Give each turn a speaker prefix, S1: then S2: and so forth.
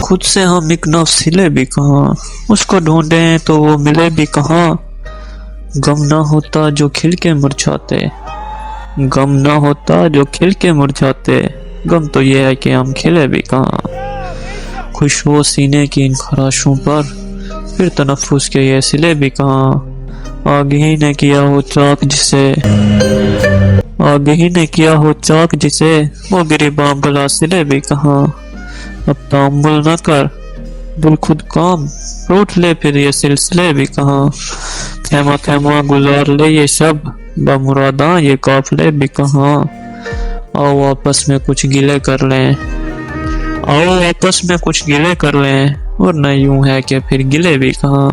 S1: خود سے ہم ایک نفس سلے بھی کہاں، اس کو ڈھونڈیں تو وہ ملے بھی کہاں۔ غم نہ ہوتا جو کھل کے مرجھاتے، غم نہ ہوتا جو کھل کے مرجھاتے، غم تو یہ ہے کہ ہم کھلے بھی کہاں۔ خوشبو سینے کی ان خراشوں پر، پھر تنفس کے یہ سلے بھی کہاں۔ آگ ہی نے کیا ہو چاک جسے، آگ ہی نے کیا ہو چاک جسے، وہ گریباں بلا سلے بھی کہاں۔ اب تامل نہ کر دل خود کام، روٹ لے پھر یہ سلسلے بھی کہاں۔ تھیما تھیما گزار لے یہ شب، بمراداں یہ قافلے بھی کہاں۔ آؤ آپس میں کچھ گلے کر لیں، آؤ آپس میں کچھ گلے کر لیں، ورنہ یوں ہے کہ پھر گلے بھی کہاں۔